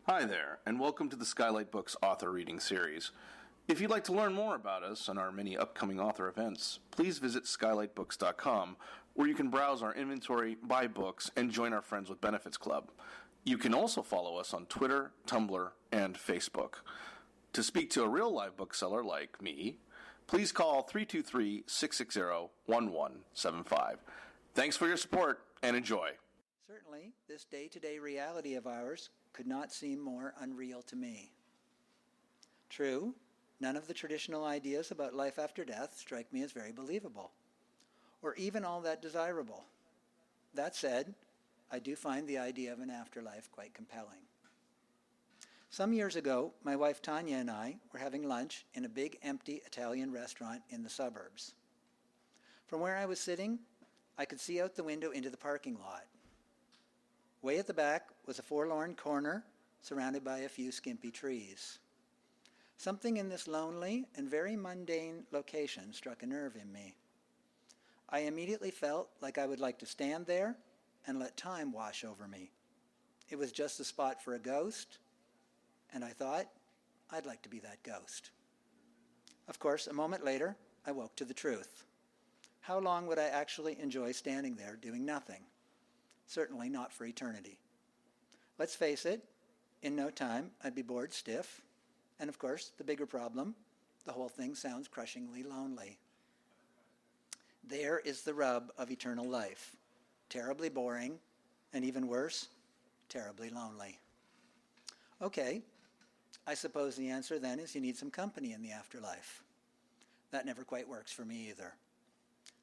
Hi there, and welcome to the Skylight Books author reading series. If you'd like to learn more about us and our many upcoming author events, please visit skylightbooks.com, where you can browse our inventory, buy books, and join our Friends with Benefits Club. You can also follow us on Twitter, Tumblr, and Facebook. To speak to a real live bookseller like me, please call 323-660-1175. Thanks for your support, and enjoy. Certainly, this day-to-day reality of ours could not seem more unreal to me. True, none of the traditional ideas about life after death strike me as very believable, or even all that desirable. That said, I do find the idea of an afterlife quite compelling. Some years ago, my wife Tanya and I were having lunch in a big empty Italian restaurant in the suburbs. From where I was sitting, I could see out the window into the parking lot. Way at the back was a forlorn corner surrounded by a few skimpy trees. Something in this lonely and very mundane location struck a nerve in me. I immediately felt like I would like to stand there and let time wash over me. It was just a spot for a ghost, and I thought I'd like to be that ghost. Of course, a moment later, I woke to the truth. How long would I actually enjoy standing there doing nothing? Certainly not for eternity. Let's face it, in no time I'd be bored stiff, and of course, the bigger problem, the whole thing sounds crushingly lonely. There is the rub of eternal life. Terribly boring, and even worse, terribly lonely. Okay, I suppose the answer then is you need some company in the afterlife. That never quite works for me either.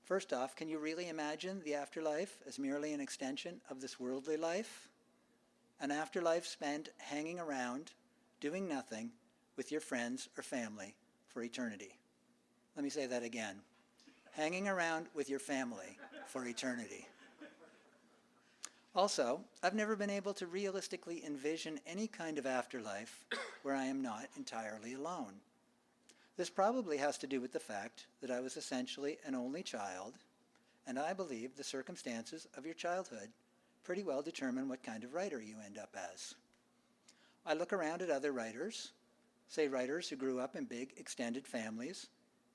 First off, can you really imagine the afterlife as merely an extension of this worldly life? An afterlife spent hanging around, doing nothing, with your friends or family for eternity. Let me say that again. Hanging around with your family for eternity. Also, I've never been able to realistically envision any kind of afterlife where I am not entirely alone. This probably has to do with the fact that I was essentially an only child, and I believe the circumstances of your childhood pretty well determine what kind of writer you end up as. I look around at other writers, say writers who grew up in big extended families,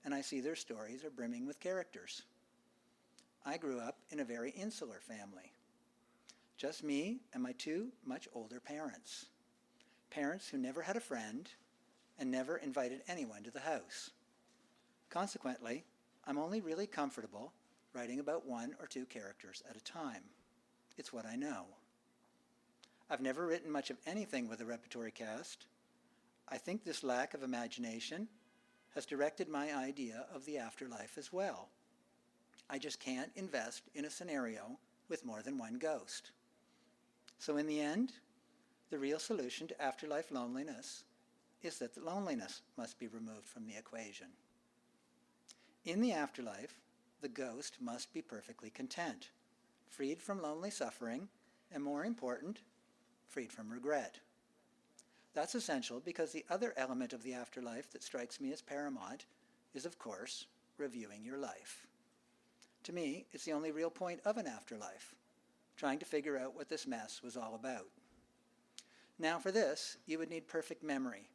and I see their stories are brimming with characters. I grew up in a very insular family. Just me and my two much older parents. Parents who never had a friend, and never invited anyone to the house. Consequently, I'm only really comfortable writing about one or two characters at a time. It's what I know. I've never written much of anything with a repertory cast. I think this lack of imagination has directed my idea of the afterlife as well. I just can't invest in a scenario with more than one ghost. So in the end, the real solution to afterlife loneliness is that the loneliness must be removed from the equation. In the afterlife, the ghost must be perfectly content, freed from lonely suffering, and more important, freed from regret. That's essential because the other element of the afterlife that strikes me as paramount is, of course, reviewing your life. To me, it's the only real point of an afterlife, trying to figure out what this mess was all about. Now for this, you would need perfect memory.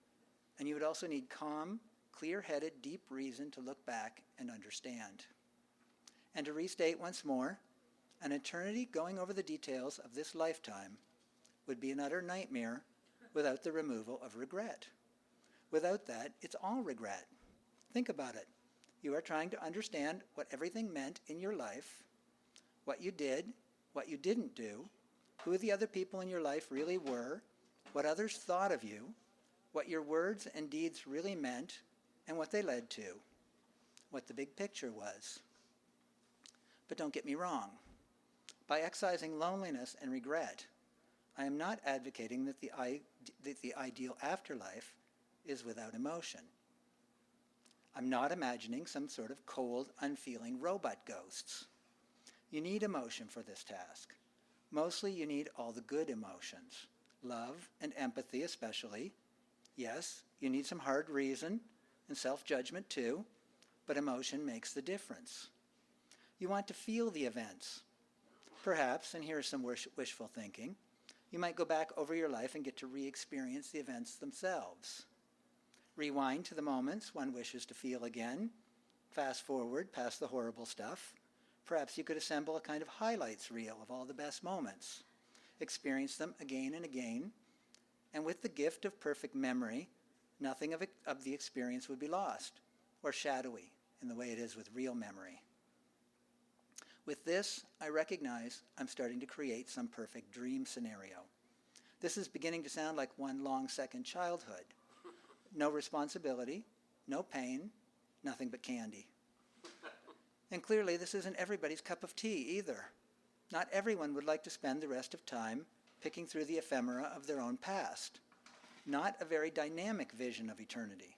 And you would also need calm, clear-headed, deep reason to look back and understand. And to restate once more, an eternity going over the details of this lifetime would be an utter nightmare without the removal of regret. Without that, it's all regret. Think about it. You are trying to understand what everything meant in your life, what you did, what you didn't do, who the other people in your life really were, what others thought of you, what your words and deeds really meant, and what they led to, what the big picture was. But don't get me wrong. By excising loneliness and regret, I am not advocating that the ideal afterlife is without emotion. I'm not imagining some sort of cold, unfeeling robot ghosts. You need emotion for this task. Mostly you need all the good emotions, love and empathy especially. Yes, you need some hard reason and self-judgment too, but emotion makes the difference. You want to feel the events. Perhaps, and here's some wishful thinking, You might go back over your life and get to re-experience the events themselves. Rewind to the moments one wishes to feel again. Fast forward past the horrible stuff. Perhaps you could assemble a kind of highlights reel of all the best moments. Experience them again and again. And with the gift of perfect memory, nothing of the experience would be lost or shadowy in the way it is with real memory. With this, I recognize I'm starting to create some perfect dream scenario. This is beginning to sound like one long second childhood. No responsibility, no pain, nothing but candy. And clearly this isn't everybody's cup of tea either. Not everyone would like to spend the rest of time picking through the ephemera of their own past. Not a very dynamic vision of eternity.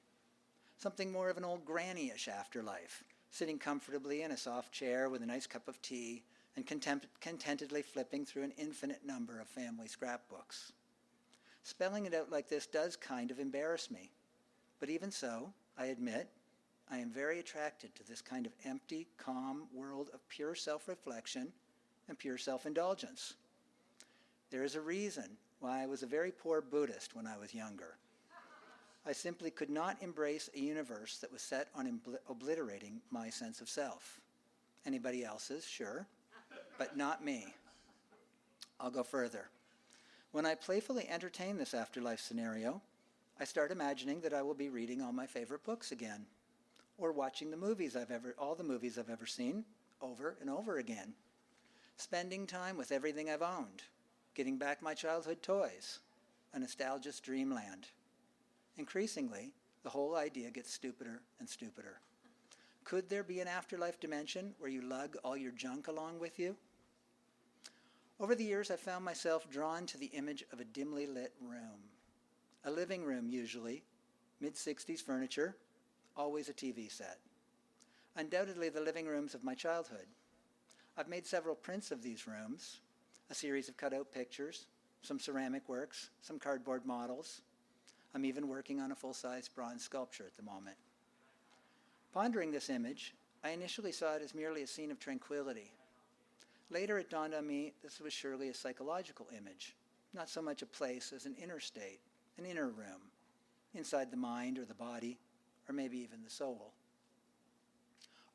Something more of an old granny-ish afterlife, sitting comfortably in a soft chair with a nice cup of tea and contentedly flipping through an infinite number of family scrapbooks. Spelling it out like this does kind of embarrass me. But even so, I admit, I am very attracted to this kind of empty, calm world of pure self-reflection and pure self-indulgence. There is a reason why I was a very poor Buddhist when I was younger. I simply could not embrace a universe that was set on obliterating my sense of self. Anybody else's, sure, but not me. I'll go further. When I playfully entertain this afterlife scenario, I start imagining that I will be reading all my favorite books again, or watching all the movies I've ever seen over and over again, spending time with everything I've owned, getting back my childhood toys, a nostalgic dreamland. Increasingly, the whole idea gets stupider and stupider. Could there be an afterlife dimension where you lug all your junk along with you? Over the years, I've found myself drawn to the image of a dimly lit room. A living room, usually, mid-60s furniture, always a TV set. Undoubtedly the living rooms of my childhood. I've made several prints of these rooms, a series of cutout pictures, some ceramic works, some cardboard models. I'm even working on a full-size bronze sculpture at the moment. Pondering this image, I initially saw it as merely a scene of tranquility. Later it dawned on me this was surely a psychological image, not so much a place as an inner state, an inner room, inside the mind or the body, or maybe even the soul.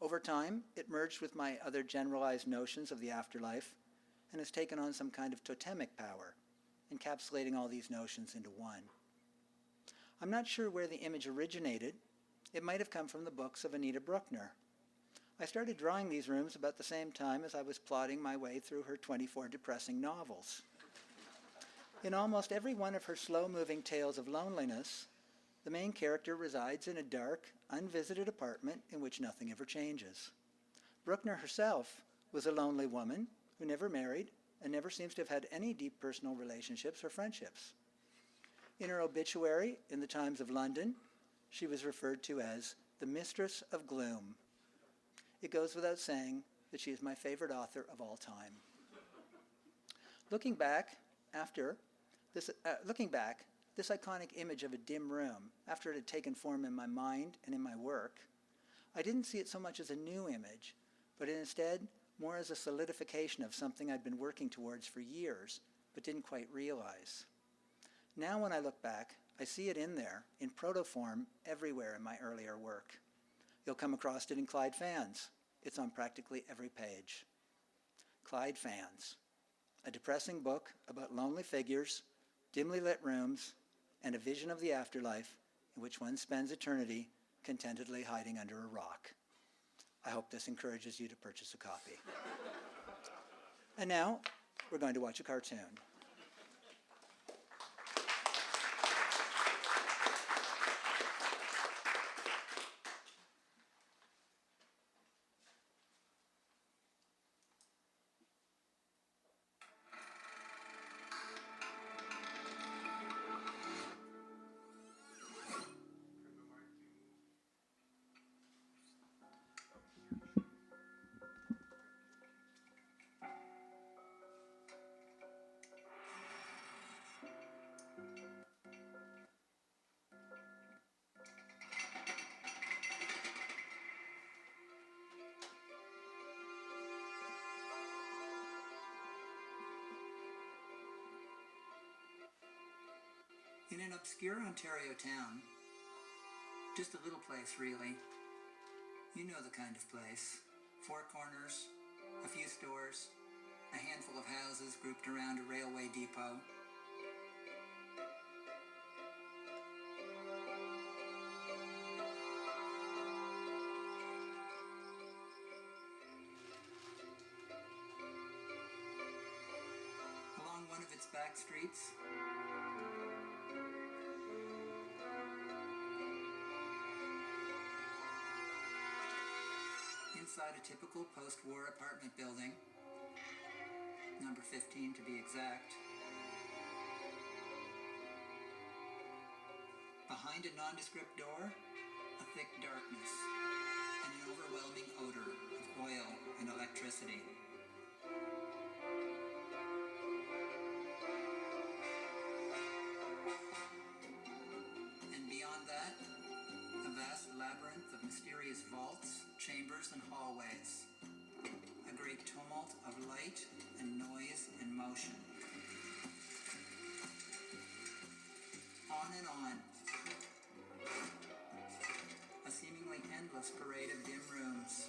Over time, it merged with my other generalized notions of the afterlife and has taken on some kind of totemic power, encapsulating all these notions into one. I'm not sure where the image originated. It might have come from the books of Anita Bruckner. I started drawing these rooms about the same time as I was plotting my way through her 24 depressing novels. In almost every one of her slow-moving tales of loneliness, the main character resides in a dark, unvisited apartment in which nothing ever changes. Bruckner herself was a lonely woman who never married and never seems to have had any deep personal relationships or friendships. In her obituary in the Times of London, she was referred to as the Mistress of Gloom. It goes without saying that she is my favorite author of all time. Looking back, this iconic image of a dim room, after it had taken form in my mind and in my work, I didn't see it so much as a new image, but instead more as a solidification of something I'd been working towards for years, but didn't quite realize. Now when I look back, I see it in there, in protoform, everywhere in my earlier work. You'll come across it in Clyde Fans. It's on practically every page. Clyde Fans, a depressing book about lonely figures, dimly lit rooms, and a vision of the afterlife in which one spends eternity contentedly hiding under a rock. I hope this encourages you to purchase a copy. And now, we're going to watch a cartoon. In an obscure Ontario town, just a little place really. You know the kind of place. 4 corners, a few stores, a handful of houses grouped around a railway depot. Along one of its back streets, inside a typical post-war apartment building, number 15 to be exact, behind a nondescript door, a thick darkness, and an overwhelming odor of oil and electricity. And beyond that, a vast labyrinth of mysterious vaults, chambers, and hallways. A great tumult of light and noise and motion. On and on. A seemingly endless parade of dim rooms.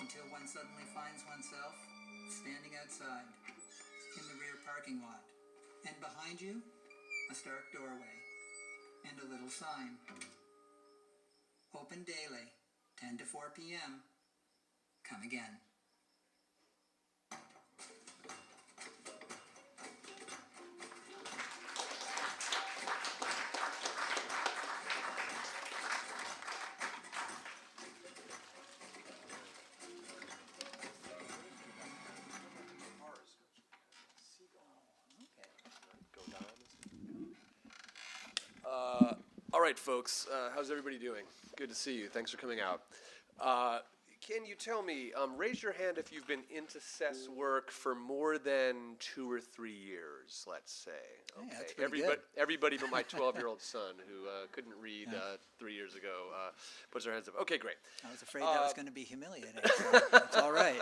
Until one suddenly finds oneself standing outside in the rear parking lot, and behind you, a stark doorway and a little sign. Open daily, 10 to 4 p.m. Come again. All right, folks, how's everybody doing? Good to see you. Thanks for coming out. Can you tell me, raise your hand if you've been into Seth's work for more than 2 or 3 years, let's say. Okay. Yeah, that's pretty good. Everybody but my 12-year-old son, who couldn't read 3 years ago, puts their hands up. Okay, great. I was afraid that was going to be humiliating, so it's all right.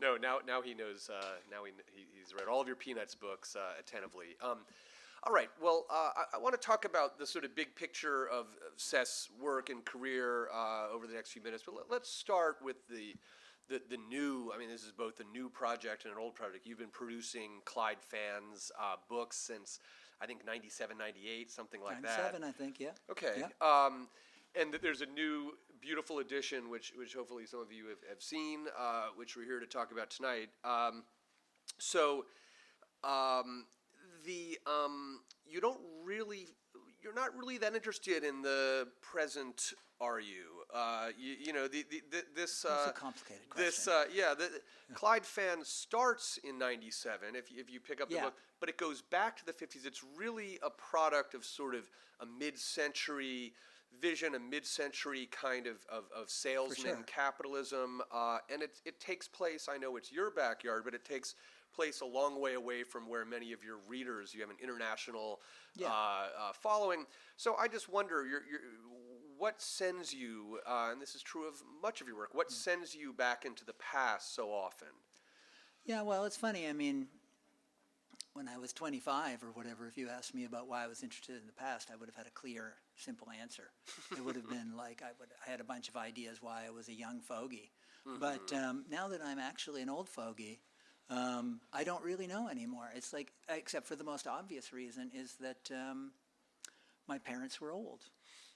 No, now he knows. Now he's read all of your Peanuts books attentively. All right. Well, I want to talk about the sort of big picture of Seth's work and career over the next few minutes. But let's start with the new. I mean, this is both a new project and an old project. You've been producing Clyde Fans books since I think 97, 98, something like 97, that. I think. Yeah. Okay. Yeah. And there's a new beautiful edition, which hopefully some of you have seen, which we're here to talk about tonight. You're not really that interested in the present, are you? you know, this. It's a complicated question. This, Clyde Fans starts in '97. If you pick up the book, but it goes back to the '50s. It's really a product of sort of a mid-century vision, a mid-century kind of salesman capitalism, and it takes place. I know it's your backyard, but it takes place a long way away from where many of your readers. You have an international following. So I just wonder, what sends you, and this is true of much of your work, what sends you back into the past so often? Yeah, well, it's funny. I mean, when I was 25 or whatever, if you asked me about why I was interested in the past, I would have had a clear, simple answer. It would have been like I had a bunch of ideas why I was a young fogey. But now that I'm actually an old fogey, I don't really know anymore. It's like, except for the most obvious reason is that my parents were old.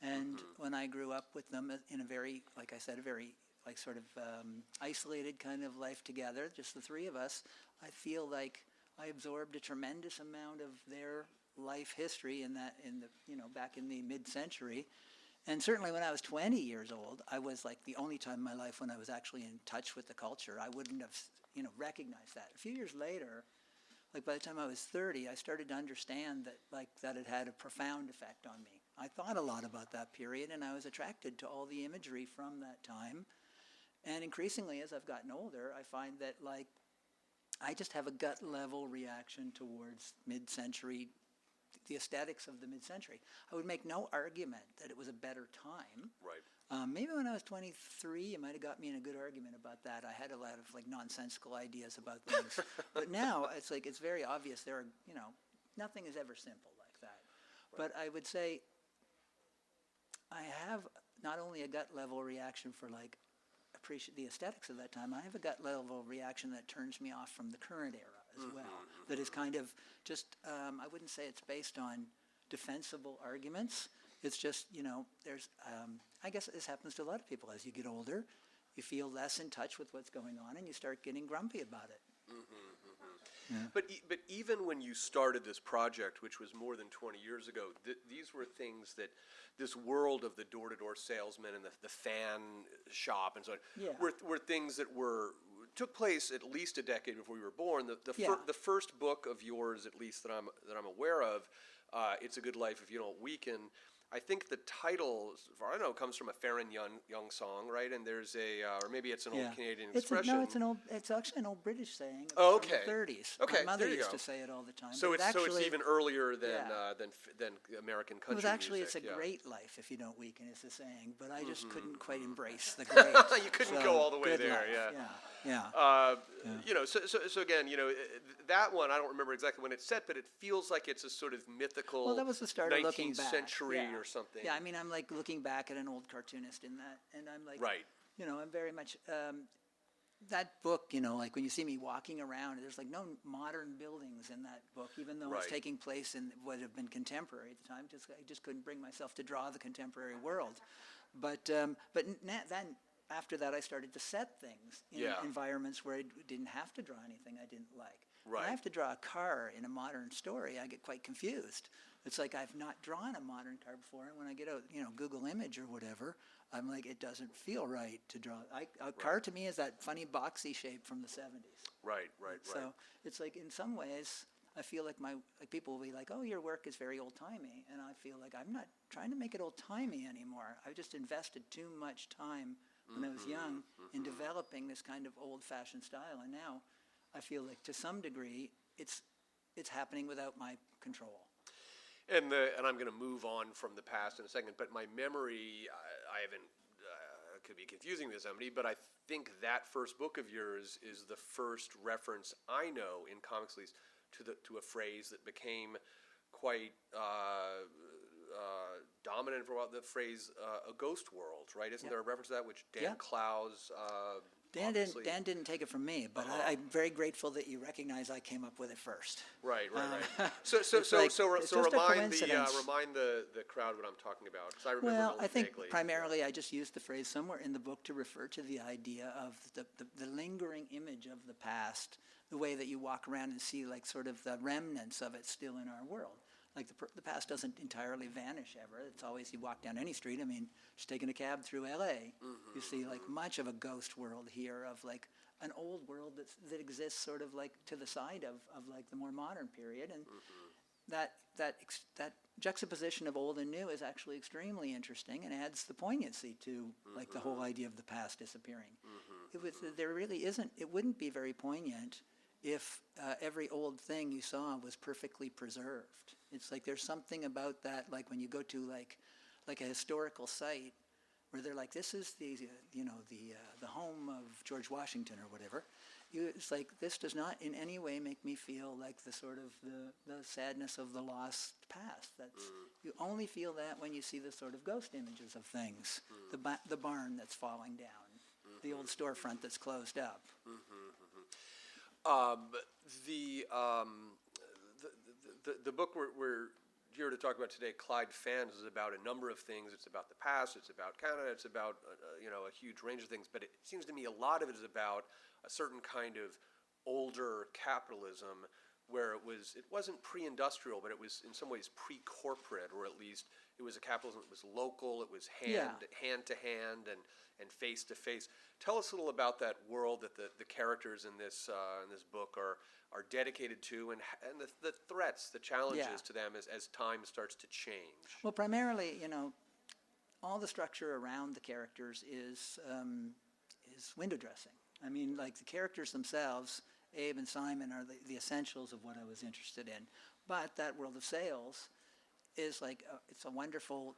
And when I grew up with them in a very, like I said, a very like sort of isolated kind of life together, just the three of us, I feel like I absorbed a tremendous amount of their life history back in the mid-century. And certainly when I was 20 years old, I was like the only time in my life when I was actually in touch with the culture. I wouldn't have, recognized that. A few years later, like by the time I was 30, I started to understand that it had a profound effect on me. I thought a lot about that period, and I was attracted to all the imagery from that time. And increasingly, as I've gotten older, I find that I just have a gut level reaction towards mid-century, the aesthetics of the mid-century. I would make no argument that it was a better time. Right. Maybe when I was 23, you might have got me in a good argument about that. I had a lot of nonsensical ideas about things. But now it's very obvious there are, nothing is ever simple like that. Right. But I would say I have not only a gut level reaction for appreciate the aesthetics of that time, I have a gut level reaction that turns me off from the current era as well. That is kind of just, I wouldn't say it's based on defensible arguments. It's just, there's, I guess this happens to a lot of people. As you get older, you feel less in touch with what's going on and you start getting grumpy about it. Yeah. But even when you started this project, which was more than 20 years ago, these were things that this world of the door-to-door salesman and the fan shop and so on were things that took place at least a decade before you were born. The first book of yours, at least that I'm aware of, It's a Good Life If You Don't Weaken. I think the title, as far as I know, comes from a Farron Young song, right? And there's or maybe it's an old Canadian expression. It's actually an old British saying from the 30s. Okay, My mother used to say it all the time. So it's even earlier than American country music. Actually, music. it's a great life if you don't weaken, is the saying. But I just couldn't quite embrace the great. You couldn't go all the way there, life. Yeah. So again, that one I don't remember exactly when it's set, but it feels like it's a sort of mythical. Well, that was the start of looking back. 19th century or something. Yeah, I mean, I'm looking back at an old cartoonist in that, and I'm right. I'm very much that book. When you see me walking around, there's no modern buildings in that book, even though it's taking place in what have been contemporary at the time. I just couldn't bring myself to draw the contemporary world, but then after that, I started to set things in environments where I didn't have to draw anything I didn't like. Right. When I have to draw a car in a modern story, I get quite confused. It's like I've not drawn a modern car before, and when I get out, Google Image or whatever, I'm like, it doesn't feel right to draw. A car to me is that funny boxy shape from the 70s. Right. So it's like in some ways, I feel like people will be like, oh, your work is very old-timey, and I feel like I'm not trying to make it old-timey anymore. I've just invested too much time when I was young in developing this kind of old-fashioned style, and now I feel like to some degree it's happening without my control. And I'm going to move on from the past in a second, but my memory, I haven't, could be confusing to somebody, but I think that first book of yours is the first reference I know in comics, at least, to a phrase that became quite dominant for a while, the phrase a ghost world, right? Isn't there a reference to that, which Dan Clowes Dan didn't take it from me, but I'm very grateful that you recognize I came up with it first. Right. So remind the crowd what I'm talking about, because I remember. Well, I think vaguely. primarily I just used the phrase somewhere in the book to refer to the idea of the lingering image of the past, the way that you walk around and see sort of the remnants of it still in our world. like the past doesn't entirely vanish ever. It's always, you walk down any street, I mean, just taking a cab through LA, you see like much of a ghost world here of like an old world that exists sort of like to the side of like the more modern period. And that juxtaposition of old and new is actually extremely interesting and adds the poignancy to like the whole idea of the past disappearing. There really isn't, it wouldn't be very poignant if every old thing you saw was perfectly preserved. It's like there's something about that, like when you go to like a historical site where they're like, this is the home of George Washington or whatever. It's like, this does not in any way make me feel like the sort of the sadness of the lost past. You only feel that when you see the sort of ghost images of things, the barn that's falling down, the old storefront that's closed up. The book we're here to talk about today, Clyde Fans, is about a number of things. It's about the past, it's about Canada, it's about a huge range of things. But it seems to me a lot of it is about a certain kind of older capitalism where it wasn't pre-industrial, but it was in some ways pre-corporate, or at least it was a capitalism that was local, it was hand to hand and face to face. Tell us a little about that world that the characters in this book are dedicated to, and the threats, the challenges to them as time starts to change. Well, primarily, all the structure around the characters is window dressing. I mean, like the characters themselves, Abe and Simon, are the essentials of what I was interested in. But that world of sales is like, it's a wonderful,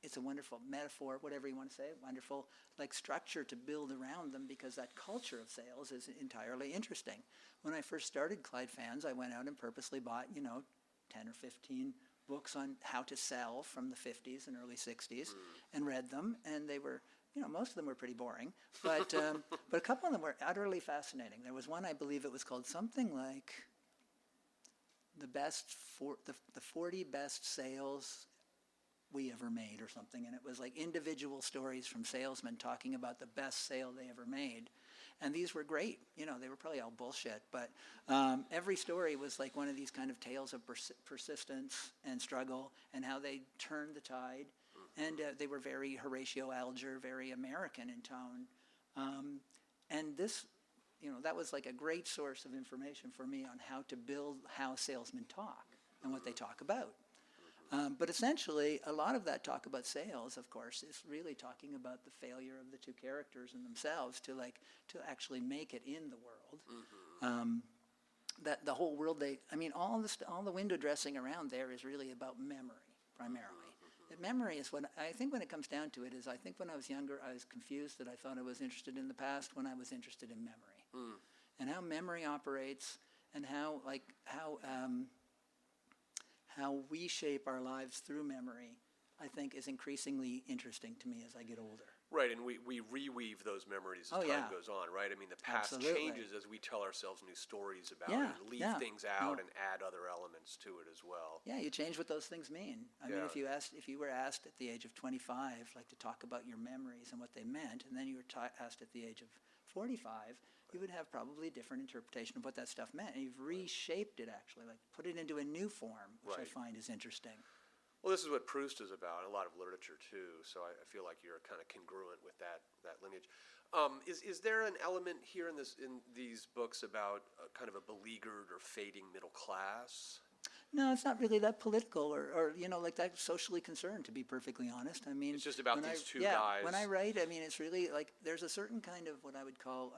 it's a wonderful metaphor, whatever you want to say, wonderful like structure to build around them, because that culture of sales is entirely interesting. When I first started Clyde Fans, I went out and purposely bought, 10 or 15 books on how to sell from the 50s and early 60s and read them, and they were, most of them were pretty boring, but a couple of them were utterly fascinating. There was one, I believe it was called something like the 40 best sales we ever made or something, and it was like individual stories from salesmen talking about the best sale they ever made. And these were great. They were probably all bullshit, but every story was like one of these kind of tales of persistence and struggle and how they turned the tide. And they were very Horatio Alger, very American in tone. And this, that was like a great source of information for me on how to build how salesmen talk and what they talk about. But essentially, a lot of that talk about sales, of course, is really talking about the failure of the two characters and themselves to actually make it in the world. That the whole world, all the window dressing around there is really about memory, primarily. That memory is what I think when it comes down to it is, I think when I was younger, I was confused that I thought I was interested in the past when I was interested in memory. And how memory operates and how we shape our lives through memory, I think, is increasingly interesting to me as I get older. Right, and we reweave those memories as time goes on, right? I mean, the past changes as we tell ourselves new stories about it, and leave things out and add other elements to it as well. Yeah, you change what those things mean. I mean, if you were asked at the age of 25, like to talk about your memories and what they meant, and then you were asked at the age of 45, you would have probably a different interpretation of what that stuff meant. And you've reshaped it, actually, like put it into a new form, which I find is interesting. Well, this is what Proust is about, a lot of literature too, so I feel like you're kind of congruent with that lineage. Is there an element here in these books about kind of a beleaguered or fading middle class? No, it's not really that political or like that socially concerned, to be perfectly honest. I mean, it's just about these two guys. When I write, I mean, it's really like there's a certain kind of what I would call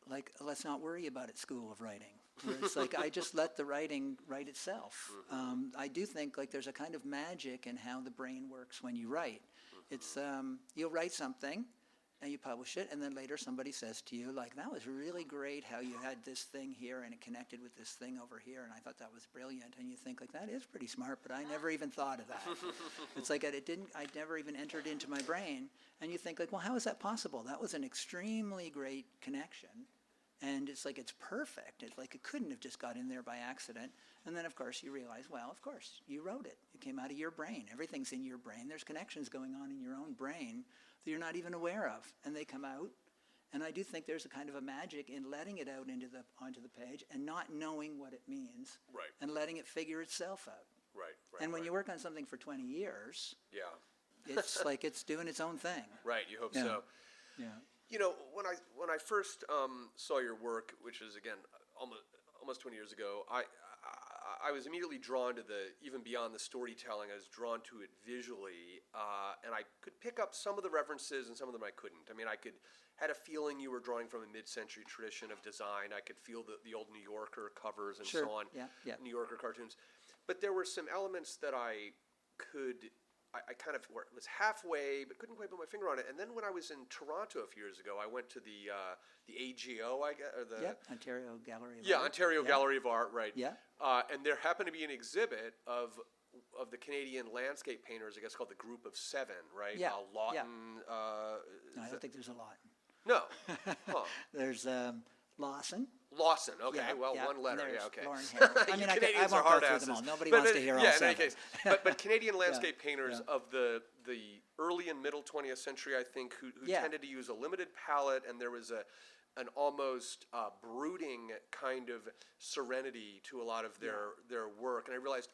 like let's not worry about it school of writing. Where it's like I just let the writing write itself. I do think like there's a kind of magic in how the brain works when you write. It's you'll write something and you publish it, and then later somebody says to you like, that was really great how you had this thing here and it connected with this thing over here, and I thought that was brilliant. And you think like, that is pretty smart, but I never even thought of that. It's like I never even entered into my brain. And you think like, well, how is that possible? That was an extremely great connection. And it's like, it's perfect. It's like it couldn't have just got in there by accident. And then, of course, you realize, well, of course, you wrote it. It came out of your brain. Everything's in your brain. There's connections going on in your own brain that you're not even aware of. And they come out. And I do think there's a kind of a magic in letting it out onto the page and not knowing what it means, Right. and letting it figure itself out. Right. And when you work on something for 20 years, Yeah. it's like it's doing its own thing. Right. You hope Yeah. so. Yeah. You know, when I first saw your work, which is again almost 20 years ago, I was immediately drawn to even beyond the storytelling. I was drawn to it visually, and I could pick up some of the references, and some of them I couldn't. I mean, had a feeling you were drawing from a mid-century tradition of design. I could feel the old New Yorker covers and Sure. so on, Yeah. New Yorker cartoons. But there were some elements that I kind of was halfway, but couldn't quite put my finger on it. And then when I was in Toronto a few years ago, I went to the AGO, I guess, or the Ontario Gallery of Art. Ontario Gallery of Art, right? Yeah. And there happened to be an exhibit of the Canadian landscape painters, I guess called the Group of Seven, right? Yeah, Lawton. No, I don't think there's a lot. No. Huh. There's Lawson. Lawson. Okay. Yeah, well, yeah, one letter. and Yeah. there's Okay. Lauren Harris. I mean, I Canadians won't are hard go through asses. them all. Nobody But- wants to hear all yeah, in seven. any case. But Canadian landscape painters yeah. of the early and middle 20th century, I think, who Yeah. tended to use a limited palette, and there was an almost brooding kind of serenity to a lot of their work. And I realized,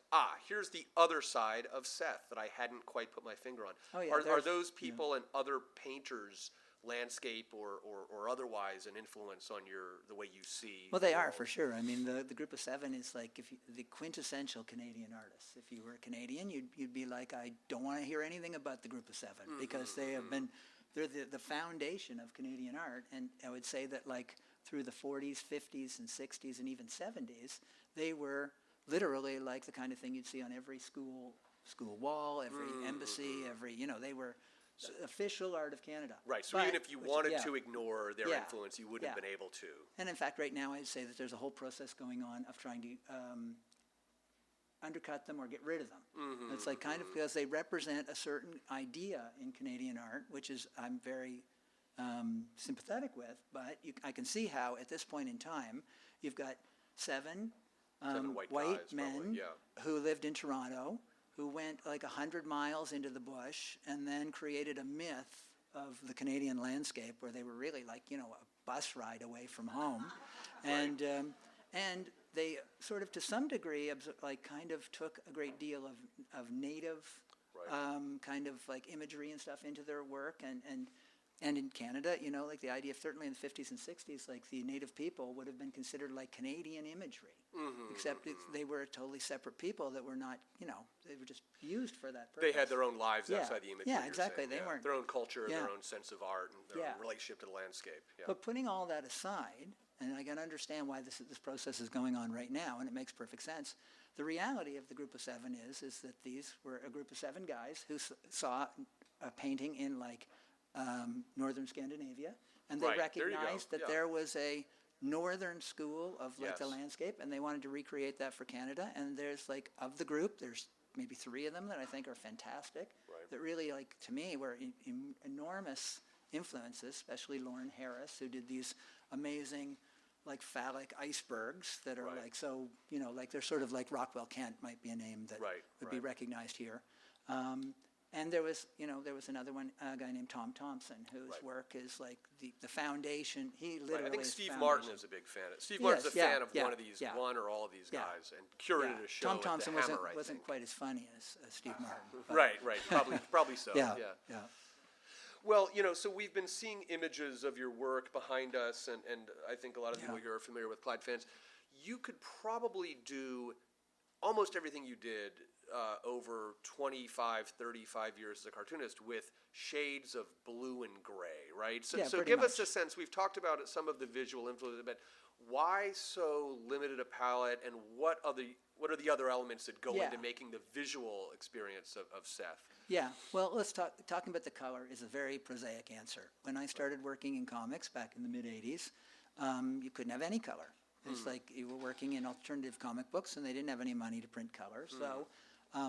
here's the other side of Seth that I hadn't quite put my finger on. Oh, yeah, Are those people and other painters, landscape or otherwise, an influence on the way you see? Well, they the are world? for sure. I mean, the Group of Seven is like the quintessential Canadian artists. If you were a Canadian, you'd be like, I don't want to hear anything about the Group of Seven, because they have been, they're the foundation of Canadian art. And I would say that like through the 40s, 50s, and 60s, and even 70s, they were literally like the kind of thing you'd see on every school wall, every embassy, they were official art of Canada. Right, so even if you wanted to ignore their influence, you wouldn't have been able to. And in fact, right now, I'd say that there's a whole process going on of trying to undercut them or get rid of them. It's like kind of because they represent a certain idea in Canadian art, which is I'm very sympathetic with, but I can see how at this point in time, you've got seven white white guys, men probably, yeah. who lived in Toronto, who went like 100 miles into the bush and then created a myth of the Canadian landscape where they were really like, a bus ride away from home. And they sort of, to some degree, kind of took a great deal of native kind of like imagery and stuff into their work. And in Canada, like the idea, certainly in the 50s and 60s, like the native people would have been considered like Canadian imagery, except they were a totally separate people that were not, they were just used for that purpose. They had their own lives outside the imagery. Yeah, you're exactly. saying, They weren't their own culture, their own sense of art, and their own relationship to the landscape. Yeah. But putting all that aside, and I can understand why this process is going on right now, and it makes perfect sense. The reality of the Group of Seven is that these were a group of seven guys who saw a painting in like northern Scandinavia, and they recognized that there was a northern school of like the landscape, and they wanted to recreate that for Canada. And there's like, of the group, there's maybe three of them that I think are fantastic, that really, like, to me, were enormous influences, especially Lauren Harris, who did these amazing like phallic icebergs that are like, so, like they're sort of like Rockwell Kent might be a name that would be recognized here. And there was another one, a guy named Tom Thompson, whose work is like the foundation. He literally I think is Steve foundation. Martin is a big fan. Steve Martin's a fan of one or all of these guys, and curated a show Tom at Thompson the Hammer, wasn't quite as funny as Steve Martin. But Right. Probably so. Yeah. Well, so we've been seeing images of your work behind us, and I think a lot of people here are familiar with Clyde Fans. You could probably do almost everything you did over 25, 35 years as a cartoonist with shades of blue and gray, right? So give us a sense. We've talked about some of the visual influences, but why so limited a palette, and what are the other elements that go into making the visual experience of Seth? Yeah, well, let's talking about the color is a very prosaic answer. When I started working in comics back in the mid-'80s, you couldn't have any color. It's like you were working in alternative comic books, and they didn't have any money to print color. So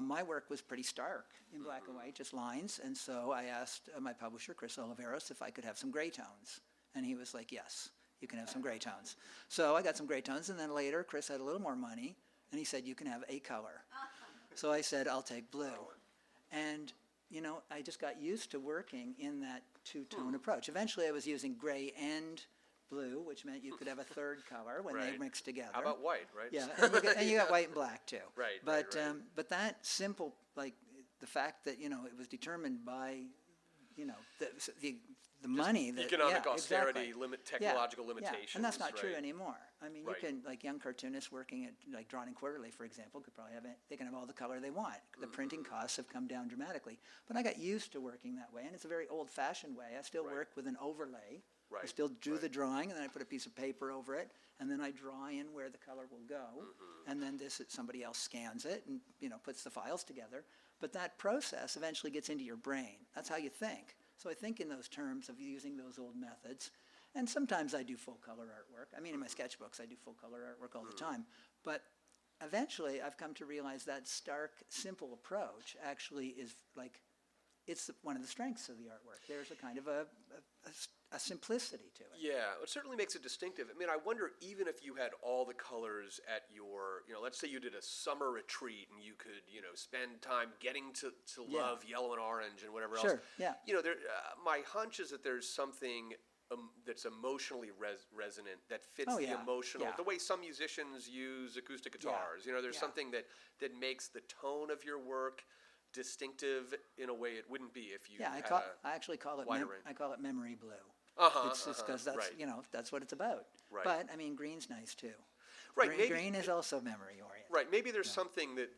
my work was pretty stark in black and white, just lines. And so I asked my publisher, Chris Oliveros, if I could have some gray tones. And he was like, yes, you can have some gray tones. So I got some gray tones, and then later Chris had a little more money, and he said, you can have a color. So I said, I'll take blue. And, I just got used to working in that two-tone approach. Eventually, I was using gray and blue, which meant you could have a third color when they mixed together. How about white, right? Yeah, and you got white and black too. Right, But right. but that simple, like the fact that it was determined by, the money that Economic exactly. austerity, technological Yeah, limitations. and that's not true right? anymore. I mean, Right. you can, like young cartoonists working at like Drawn and Quarterly, for example, could probably they can have all the color they want. The printing costs have come down dramatically. But I got used to working that way, and it's a very old-fashioned way. I still work with an overlay. I Right, still do the drawing, and then I put a piece of paper over it, and then I draw in where the color will go, and then somebody else scans it and puts the files together. But that process eventually gets into your brain. That's how you think. So I think in those terms of using those old methods, and sometimes I do full color artwork. I mean, in my sketchbooks, I do full color artwork all the time. But eventually, I've come to realize that stark, simple approach actually is it's one of the strengths of the artwork. There's a kind of a simplicity to it. Yeah, it certainly makes it distinctive. I mean, I wonder, even if you had all the colors at your, let's say you did a summer retreat and you could, spend time getting to love yellow and orange and whatever else. Sure, yeah. My hunch is that there's something that's emotionally resonant, that fits the emotional, the way some musicians use acoustic guitars. There's something that makes the tone of your work distinctive in a way it wouldn't be if you I actually call it I call it memory blue. It's just because that's that's what it's about. Right. But I mean, green's nice too. Right, Green is also memory oriented. Right, maybe there's something that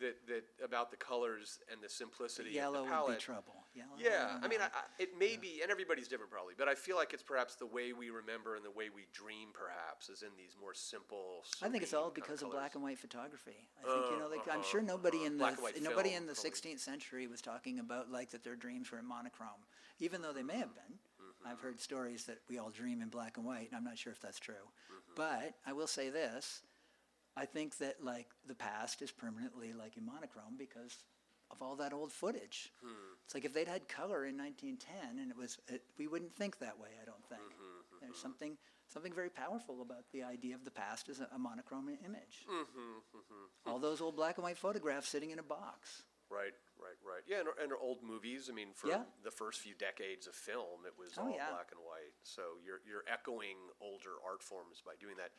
about the colors and the simplicity Yellow of the palette. would be trouble. Yellow, Yeah, I mean, it may be, and everybody's different probably, but I feel like it's perhaps the way we remember and the way we dream, perhaps, is in these more simple. I think it's all because of black and white photography. I think I'm sure nobody in the Black and white nobody film, in the probably. 16th century was talking about that their dreams were in monochrome, even though they may have been. I've heard stories that we all dream in black and white, and I'm not sure if that's true. But I will say this. I think that the past is permanently in monochrome because of all that old footage. It's like if they'd had color in 1910 and we wouldn't think that way, I don't think. There's something very powerful about the idea of the past as a monochrome image. All those old black and white photographs sitting in a box. Right. Yeah, and old movies. I mean, for the first few decades of film, it was all black and white. So you're echoing older art forms by doing that.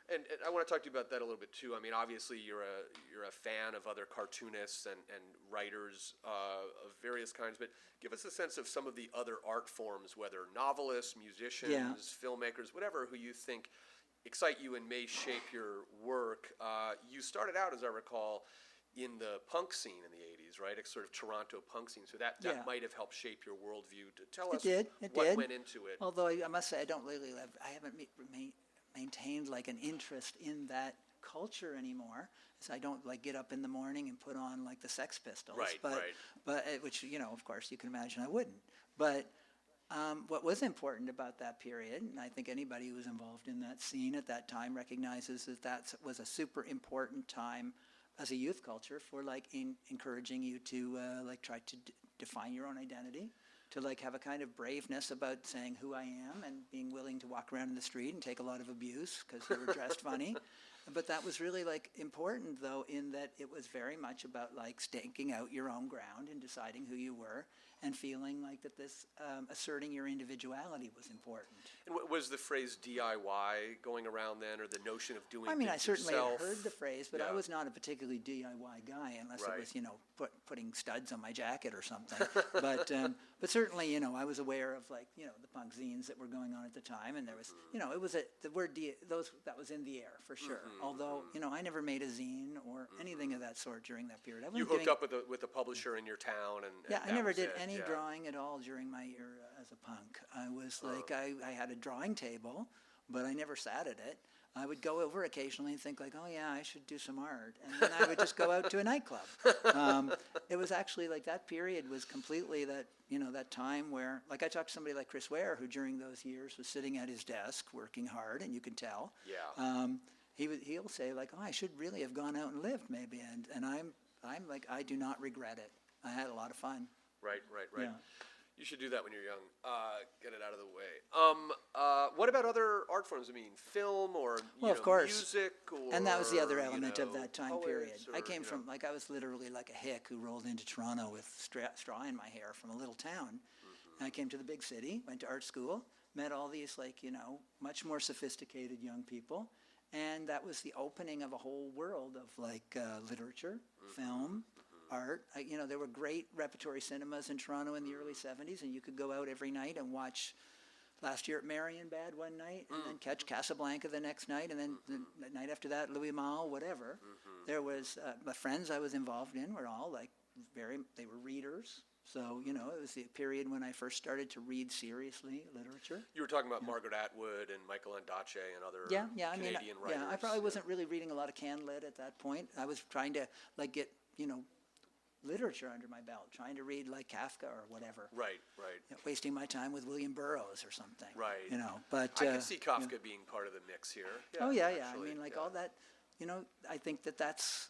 And I want to talk to you about that a little bit too. I mean, obviously you're a fan of other cartoonists and writers of various kinds, but give us a sense of some of the other art forms, whether novelists, musicians, filmmakers, whatever, who you think excite you and may shape your work. You started out, as I recall, in the punk scene in the 80s, right? A sort of Toronto punk scene. So that might have helped shape your worldview. Tell us what went into it. Although I must say I haven't maintained an interest in that culture anymore. So I don't get up in the morning and put on the Sex Pistols. But which of course you can imagine I wouldn't. But what was important about that period, and I think anybody who was involved in that scene at that time recognizes that was a super important time as a youth culture for encouraging you to try to define your own identity, to have a kind of braveness about saying who I am and being willing to walk around in the street and take a lot of abuse because you were dressed funny. But that was really important though, in that it was very much about staking out your own ground and deciding who you were and feeling that this asserting your individuality was important. And was the phrase DIY going around then, or the notion of doing things I certainly yourself? heard the phrase, but I was not a particularly DIY guy unless it was, putting studs on my jacket or something. But certainly, I was aware of the punk zines that were going on at the time, and there was, it was the word that was in the air for sure. Although, I never made a zine or anything of that sort during that period. You hooked up with a publisher in your town, and I never did any drawing at all during my year as a punk. I was I had a drawing table, but I never sat at it. I would go over occasionally and think oh yeah, I should do some art, and then I would just go out to a nightclub. It was actually that period was completely that that time where I talked to somebody like Chris Ware, who during those years was sitting at his desk working hard, and you can tell. Yeah. He'll say I should really have gone out and lived maybe, and I'm I do not regret it. I had a lot of fun. Right. Yeah. You should do that when you're young. Get it out of the way. What about other art forms? I mean, film or of course. music, or, and that was the other element of that time period. I came from I was literally a hick who rolled into Toronto with straw in my hair from a little town, And I came to the big city, went to art school, met all these much more sophisticated young people. And that was the opening of a whole world of literature, film, art. There were great repertory cinemas in Toronto in the early 70s, and you could go out every night and watch last year at Marienbad one night, and then catch Casablanca the next night, and then the night after that, Louis Malle, whatever. There was, the friends I was involved in were all they were readers. So, it was the period when I first started to read seriously literature. You were talking about Margaret Atwood and Michael Ondaatje and other Canadian writers. I probably wasn't really reading a lot of canned lit at that point. I was trying to get, literature under my belt, trying to read Kafka or whatever. Right. Wasting my time with William Burroughs or something. Right. But I can see Kafka being part of the mix here. Yeah, actually, all that, I think that's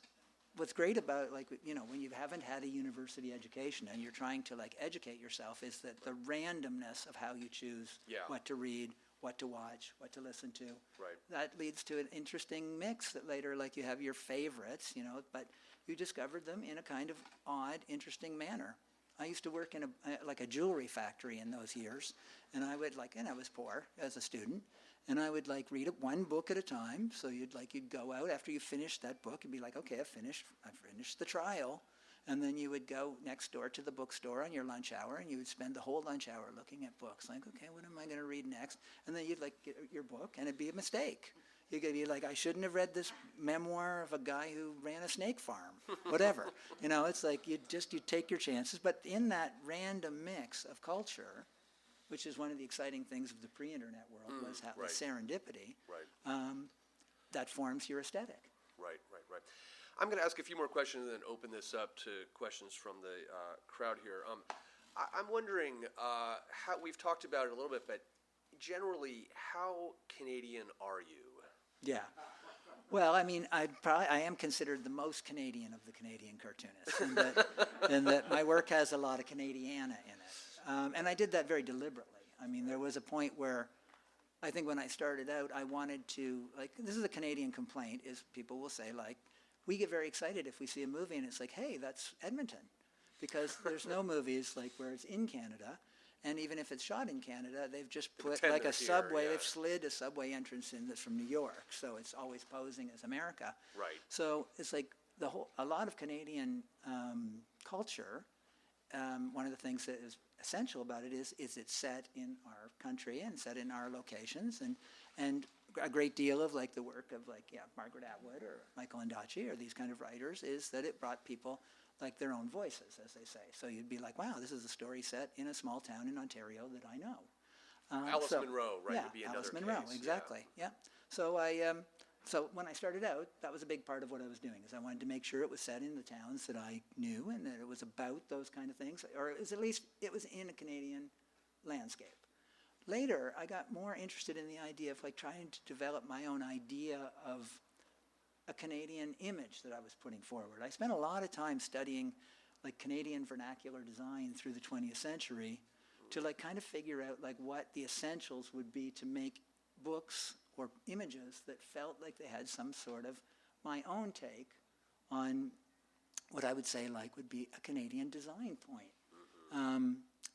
what's great about when you haven't had a university education and you're trying to educate yourself, is that the randomness of how you choose what to read, what to watch, what to listen to. Right. That leads to an interesting mix that later you have your favorites, but you discovered them in a kind of odd, interesting manner. I used to work in a jewelry factory in those years, and I would and I was poor as a student, and I would read one book at a time. So you'd go out after you finished that book and be okay, I finished the trial, and then you would go next door to the bookstore on your lunch hour, and you would spend the whole lunch hour looking at books. Okay, what am I going to read next? And then you'd get your book, and it'd be a mistake. You could be I shouldn't have read this memoir of a guy who ran a snake farm, whatever. It's you take your chances. But in that random mix of culture, which is one of the exciting things of the pre-internet world, was how the serendipity that forms your aesthetic. Right. I'm going to ask a few more questions and then open this up to questions from the crowd here. I'm wondering how, we've talked about it a little bit, but generally, how Canadian are you? Yeah. Well, I am considered the most Canadian of the Canadian cartoonists, in that my work has a lot of Canadiana in it. And I did that very deliberately. There was a point where I think when I started out, I wanted to, this is a Canadian complaint, is people will say, we get very excited if we see a movie and it's hey, that's Edmonton. Because there's no movies where it's in Canada. And even if it's shot in Canada, they've just put a subway, they've slid a subway entrance in that's from New York. So it's always posing as America. Right. So it's a lot of Canadian culture. One of the things that is essential about it is it's set in our country and set in our locations. And a great deal of the work of Margaret Atwood or Michael Ondaatje or these kind of writers is that it brought people their own voices, as they say. So you'd be wow, this is a story set in a small town in Ontario that I know. Alice Munro, right? Yeah, would be another Alice Munro, case. exactly. Yeah. So so when I started out, that was a big part of what I was doing, is I wanted to make sure it was set in the towns that I knew and that it was about those kind of things, or it was at least it was in a Canadian landscape. Later, I got more interested in the idea of trying to develop my own idea of a Canadian image that I was putting forward. I spent a lot of time studying Canadian vernacular design through the 20th century to kind of figure out what the essentials would be to make books or images that felt like they had some sort of my own take on what I would say would be a Canadian design point.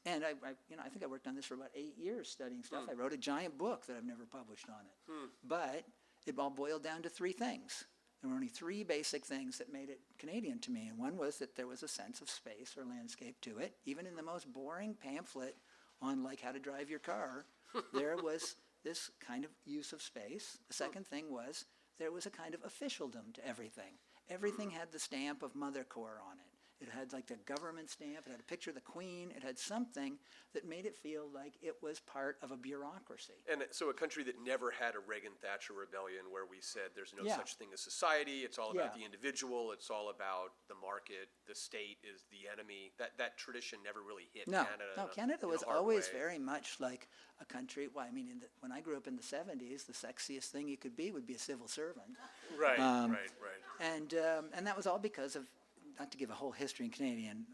And I think I worked on this for about 8 years studying stuff. I wrote a giant book that I've never published on it. But it all boiled down to three things. There were only three basic things that made it Canadian to me. And one was that there was a sense of space or landscape to it. Even in the most boring pamphlet on how to drive your car, there was this kind of use of space. The second thing was there was a kind of officialdom to everything. Everything had the stamp of Mother Corps on it. It had the government stamp, it had a picture of the Queen, it had something that made it feel like it was part of a bureaucracy. And so a country that never had a Reagan-Thatcher rebellion where we said there's no such thing as society, it's all about the individual, it's all about the market, the state is the enemy. That tradition never really hit Canada. No, Canada was always very much like a country. Well, when I grew up in the 70s, the sexiest thing you could be would be a civil servant. Right. And that was all because of, not to give a whole history in Canadian,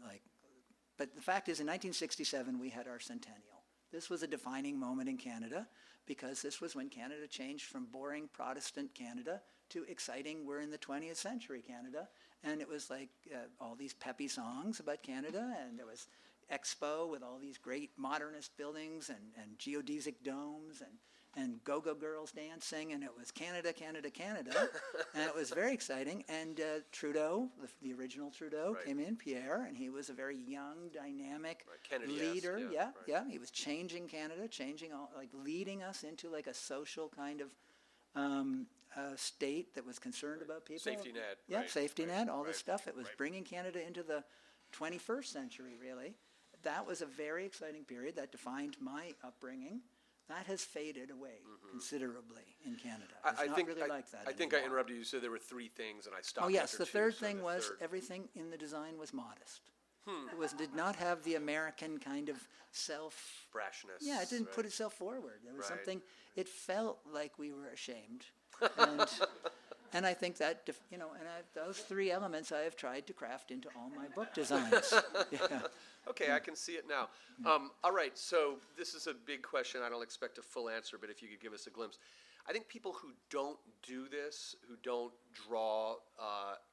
but the fact is in 1967 we had our centennial. This was a defining moment in Canada because this was when Canada changed from boring Protestant Canada to exciting, we're in the 20th century Canada. And it was all these peppy songs about Canada, and there was expo with all these great modernist buildings and geodesic domes and go-go girls dancing, and it was Canada, Canada, Canada, and it was very exciting. And Trudeau, the original Trudeau, Right. came in, Pierre, and he was a very young, dynamic Kennedy-esque, leader. yeah, right. He was changing Canada, leading us into like a social kind of state that was concerned about people. Safety net. Yeah, right, safety right, net, all this right, stuff. It was right. bringing Canada into the 21st century, really. That was a very exciting period that defined my upbringing. That has faded away considerably in Canada. It's not really like that I think I anymore. interrupted you. You said there were three things, and I stopped. Oh, yes. after The two, third so thing the was third- everything in the design was modest. It did not have the American kind of self... brashness. Yeah, it didn't right. put itself forward. There was Right. something... It felt like we were ashamed. And I think that, those three elements I have tried to craft into all my book designs. Yeah. Okay, I can see it now. All right, so this is a big question. I don't expect a full answer, but if you could give us a glimpse. I think people who don't do this, who don't draw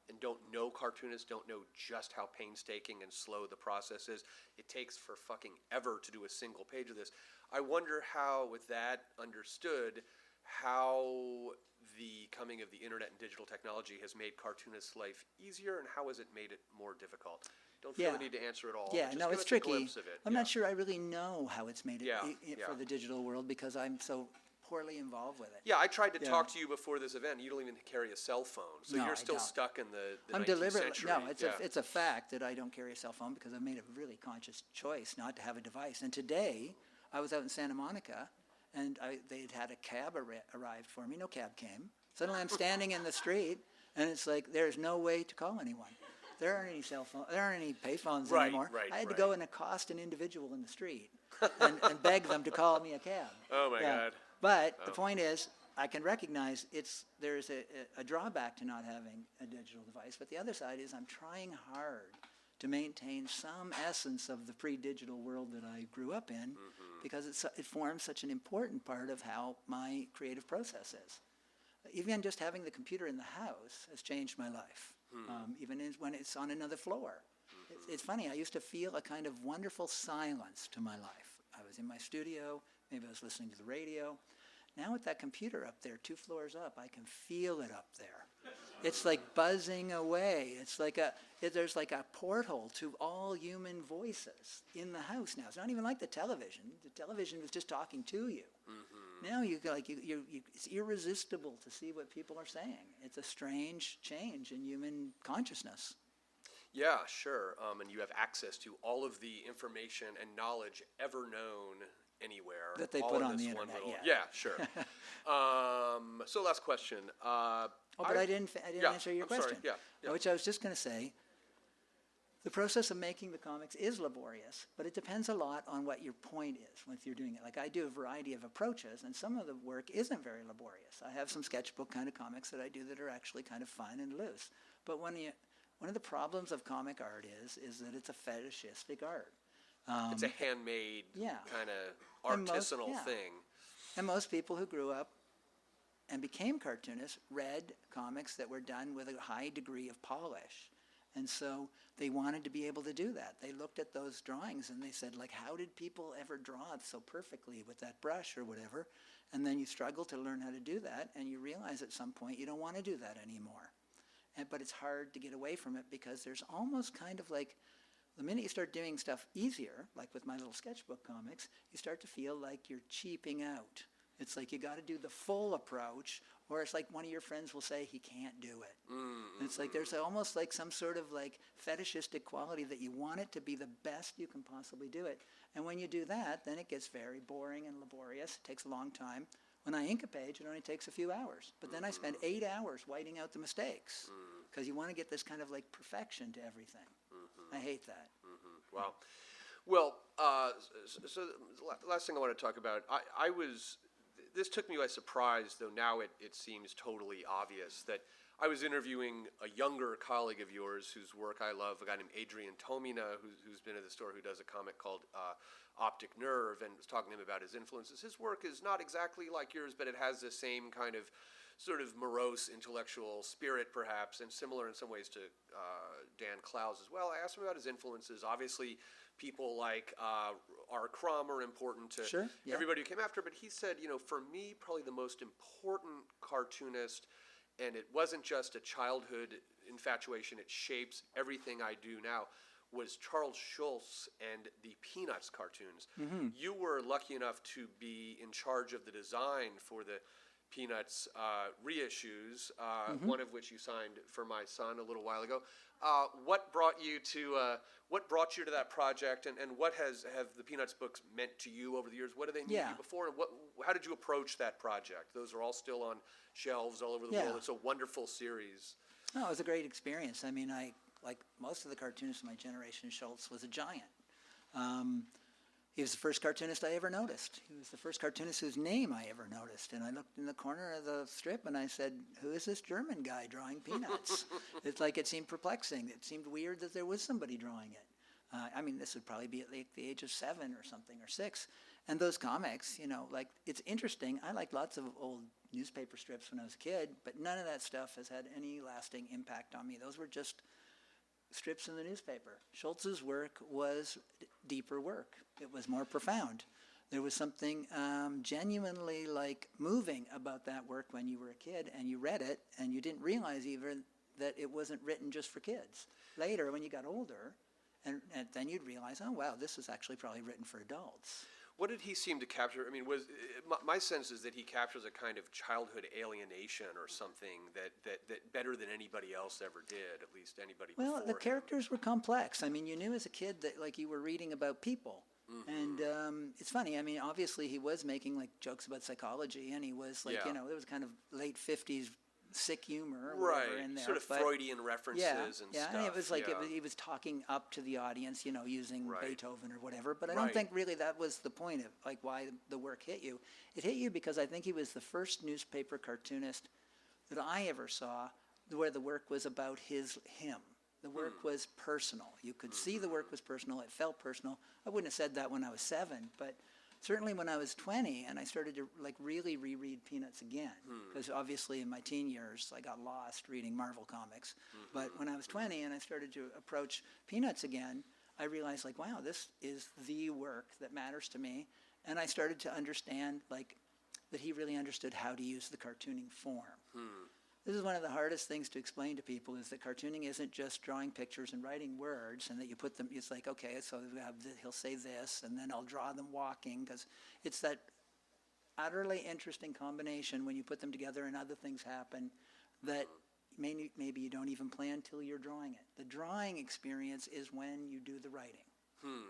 and don't know cartoonists, don't know just how painstaking and slow the process is. It takes for fucking ever to do a single page of this. I wonder how, with that understood, how the coming of the internet and digital technology has made cartoonists' life easier, and how has it made it more difficult? Don't feel the need to answer it all. Yeah, just no, give it's us a tricky. glimpse of it. I'm Yeah. not sure I really know how it's made it Yeah, for yeah. the digital world because I'm so poorly involved with it. Yeah, I tried to Yeah. talk to you before this event. You don't even carry a cell phone, so No, you're I still don't. stuck in the I'm 19th deliberately century. no. It's yeah. it's a fact that I don't carry a cell phone because I made a really conscious choice not to have a device. And today, I was out in Santa Monica, and they'd had a cab arrived for me. No cab came. Suddenly, I'm standing in the street, and it's like there's no way to call anyone. There aren't any cell phones. There aren't any payphones Right, anymore. right, I had to right. go and accost an individual in the street and beg them to call me a cab. Oh my God. But the point is, I can recognize there's a drawback to not having a digital device. But the other side is I'm trying hard to maintain some essence of the pre-digital world that I grew up in because it forms such an important part of how my creative process is. Even just having the computer in the house has changed my life, even when it's on another floor. It's funny, I used to feel a kind of wonderful silence to my life. I was in my studio, maybe I was listening to the radio. Now with that computer up there, 2 floors up, I can feel it up there. It's like buzzing away. It's like there's like a portal to all human voices in the house now. It's not even like the television. The television was just talking to you. Now it's irresistible to see what people are saying. It's a strange change in human consciousness. Yeah, sure. And you have access to all of the information and knowledge ever known anywhere. That they all put in on this the one internet, little- yeah. Yeah, sure. So last question. But I didn't yeah, answer your I'm sorry, question. yeah. Which I was just going to say, the process of making the comics is laborious, but it depends a lot on what your point is when you're doing it. Like I do a variety of approaches, and some of the work isn't very laborious. I have some sketchbook kind of comics that I do that are actually kind of fun and loose. But one of the problems of comic art is that it's a fetishistic art. It's a handmade yeah. kind of And most- artisanal yeah. thing. And most people who grew up and became cartoonists read comics that were done with a high degree of polish. And so they wanted to be able to do that. They looked at those drawings and they said, like, how did people ever draw it so perfectly with that brush or whatever? And then you struggle to learn how to do that, and you realize at some point you don't want to do that anymore. But it's hard to get away from it because there's almost kind of like, the minute you start doing stuff easier, like with my little sketchbook comics, you start to feel like you're cheaping out. It's like you got to do the full approach, or it's like one of your friends will say he can't do it. And it's like there's almost like some sort of like fetishistic quality that you want it to be the best you can possibly do it. And when you do that, then it gets very boring and laborious. It takes a long time. When I ink a page, it only takes a few hours. But then I spend 8 hours whiting out the mistakes because you want to get this kind of like perfection to everything. I hate that. Wow. Well, so the last thing I want to talk about, this took me by surprise, though now it seems totally obvious, that I was interviewing a younger colleague of yours whose work I love, a guy named Adrian Tomina, who's been at the store, who does a comic called Optic Nerve, and was talking to him about his influences. His work is not exactly like yours, but it has the same kind of sort of morose intellectual spirit, perhaps, and similar in some ways to Dan Clowes as well. I asked him about his influences. Obviously, people like R. Crumb are important to Sure, yeah. everybody who came after. But he said, for me, probably the most important cartoonist, and it wasn't just a childhood infatuation, it shapes everything I do now, was Charles Schulz and the Peanuts cartoons. Mm-hmm. You were lucky enough to be in charge of the design for the Peanuts reissues, one of which you signed for my son a little while ago. What brought you to that project, and what have the Peanuts books meant to you over the years? What do they mean to you before, and how did you approach that project? Those are all still on shelves all over the world. It's a wonderful series. No, it was a great experience. I mean, like most of the cartoonists of my generation, Schulz was a giant. He was the first cartoonist I ever noticed. He was the first cartoonist whose name I ever noticed. And I looked in the corner of the strip and I said, who is this German guy drawing Peanuts? It seemed perplexing. It seemed weird that there was somebody drawing it. I mean, this would probably be at like the age of 7 or something, or 6. And those comics, it's interesting. I liked lots of old newspaper strips when I was a kid, but none of that stuff has had any lasting impact on me. Those were just strips in the newspaper. Schulz's work was deeper work. It was more profound. There was something genuinely moving about that work when you were a kid and you read it and you didn't realize even that it wasn't written just for kids. Later, when you got older, and then you'd realize, oh wow, this was actually probably written for adults. What did he seem to capture? I mean, my sense is that he captures a kind of childhood alienation or something that better than anybody else ever did, at least anybody before Well, the him. characters were complex. I mean, you knew as a kid that you were reading about people. And it's funny. I mean, obviously he was making jokes about psychology, and he was there was kind of late 50s sick humor or whatever in there. Sort of Freudian references and stuff. And it was he was talking up to the audience, using Beethoven or whatever. But I don't think really that was the point of why the work hit you. It hit you because I think he was the first newspaper cartoonist that I ever saw where the work was about him. The work was personal. You could see the work was personal. It felt personal. I wouldn't have said that when I was 7, but certainly when I was 20 and I started to really reread Peanuts again, because obviously in my teen years I got lost reading Marvel comics. But when I was 20 and I started to approach Peanuts again, I realized wow, this is the work that matters to me. And I started to understand that he really understood how to use the cartooning form. This is one of the hardest things to explain to people, is that cartooning isn't just drawing pictures and writing words and that you put them, it's okay, so he'll say this and then I'll draw them walking, because it's that utterly interesting combination when you put them together and other things happen that maybe you don't even plan till you're drawing it. The drawing experience is when you do the writing.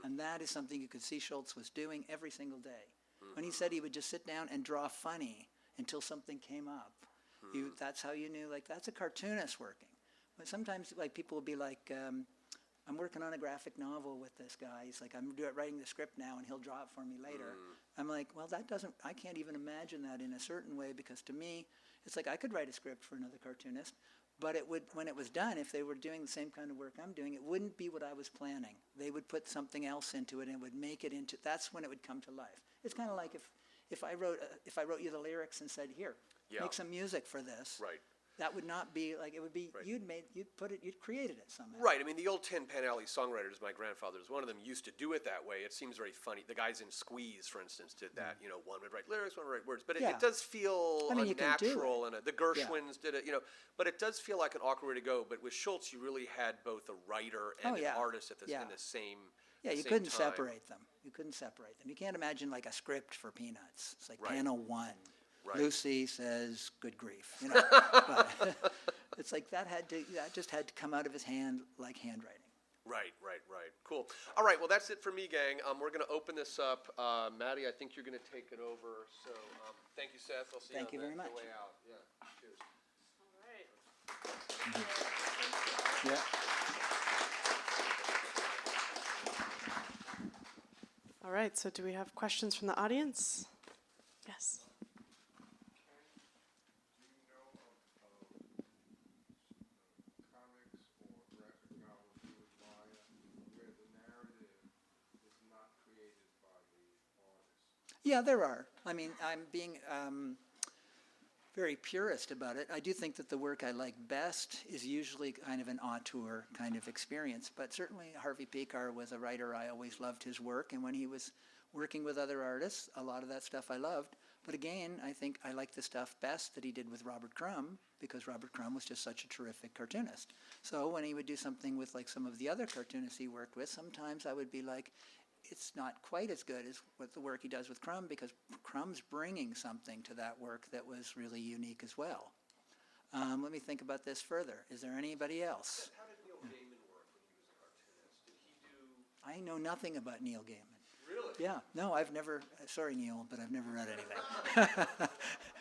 And that is something you could see Schulz was doing every single day. When he said he would just sit down and draw funny until something came up, that's how you knew, that's a cartoonist working. But sometimes, people will be I'm working on a graphic novel with this guy. He's I'm writing the script now, and he'll draw it for me later. I'm well, I can't even imagine that in a certain way, because to me, it's I could write a script for another cartoonist, but when it was done, if they were doing the same kind of work I'm doing, it wouldn't be what I was planning. They would put something else into it and would make it into, that's when it would come to life. It's kind of like if I wrote you the lyrics and said, here, make some music for this. Right. That would not be it would be, you'd created it somehow. Right. I mean, the old Tin Pan Alley songwriters, my grandfathers, one of them used to do it that way. It seems very funny. The guys in Squeeze, for instance, did that. One would write lyrics, one would write words. But it does feel unnatural. And the Gershwins did it, But it does feel like an awkward way to go. But with Schulz, you really had both a writer and an artist in the same Yeah, you couldn't separate them. You couldn't separate them. You can't imagine a script for Peanuts. It's panel 1. Right. Lucy says, "Good grief," But it's that just had to come out of his hand like handwriting. Right. Cool. All right, well, that's it for me, gang. We're going to open this up. Maddie, I think you're going to take it over. So thank you, Seth. I'll see thank you on very much. The way out. Yeah. Cheers. All right. Yeah. All right, so do we have questions from the audience? Yes. Yeah, there are. I mean, I'm being very purist about it. I do think that the work I like best is usually kind of an auteur kind of experience. But certainly Harvey Pekar was a writer. I always loved his work. And when he was working with other artists, a lot of that stuff I loved. But again, I think I like the stuff best that he did with Robert Crumb, because Robert Crumb was just such a terrific cartoonist. So when he would do something with like some of the other cartoonists he worked with, sometimes I would be like, it's not quite as good as what the work he does with Crumb, because Crumb's bringing something to that work that was really unique as well. Let me think about this further. Is there anybody else? How did Neil Gaiman work when he was a cartoonist? Did he do... I know nothing about Neil Gaiman. Really? Yeah, no, I've never, sorry Neil, but I've never read anything.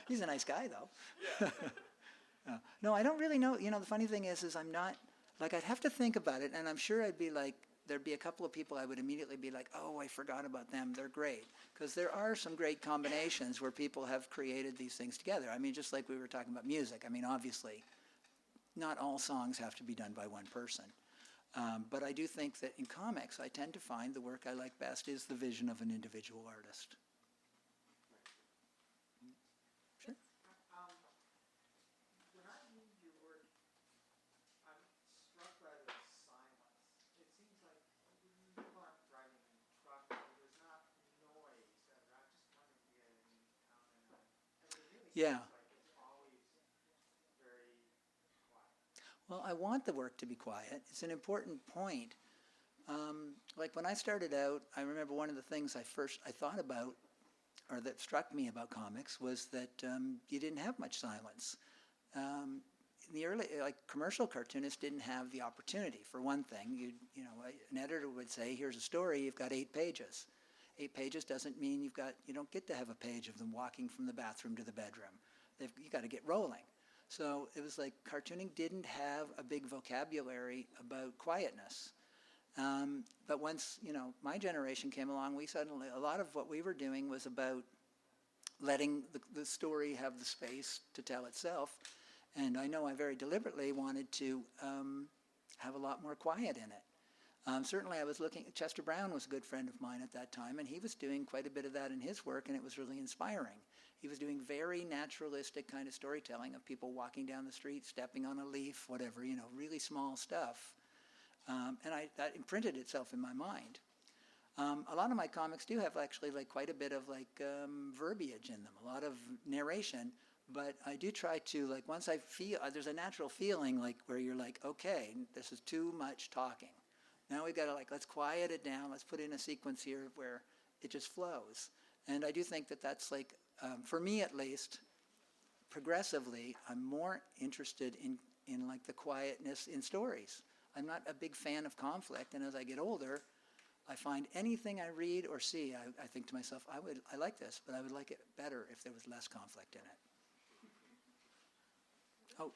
He's a nice guy though. Yeah. No, I don't really know. You know, the funny thing is I'm not, like I'd have to think about it, and I'm sure I'd be like, there'd be a couple of people I would immediately be like, oh, I forgot about them, they're great. Because there are some great combinations where people have created these things together. I mean, just like we were talking about music. I mean, obviously, not all songs have to be done by one person. But I do think that in comics, I tend to find the work I like best is the vision of an individual artist. Sure. When I read your work, I'm struck by the silence. It seems like people aren't driving in a truck, there's not noise. I'm just wondering if you had any comment on it. I mean, it really Yeah. seems like it's always very quiet. Well, I want the work to be quiet. It's an important point. Like when I started out, I remember one of the things I thought about, or that struck me about comics, was that you didn't have much silence. In the early, like commercial cartoonists didn't have the opportunity. For one thing, you know, an editor would say, "Here's a story. You've got 8 pages." 8 pages doesn't mean you don't get to have a page of them walking from the bathroom to the bedroom. You got to get rolling. So it was like cartooning didn't have a big vocabulary about quietness. But once, you know, my generation came along, a lot of what we were doing was about letting the story have the space to tell itself. And I know I very deliberately wanted to have a lot more quiet in it. Certainly I was Chester Brown was a good friend of mine at that time, and he was doing quite a bit of that in his work, and it was really inspiring. He was doing very naturalistic kind of storytelling of people walking down the street, stepping on a leaf, whatever, you know, really small stuff. And that imprinted itself in my mind. A lot of my comics do have actually like quite a bit of like verbiage in them, a lot of narration, but I do try to, like, once I feel, there's a natural feeling like where you're like, okay, this is too much talking. Now we've got to like, let's quiet it down, let's put in a sequence here where it just flows. And I do think that that's like, for me at least, progressively, I'm more interested in like the quietness in stories. I'm not a big fan of conflict, and as I get older, I find anything I read or see, I think to myself, I like this, but I would like it better if there was less conflict in it. Oh.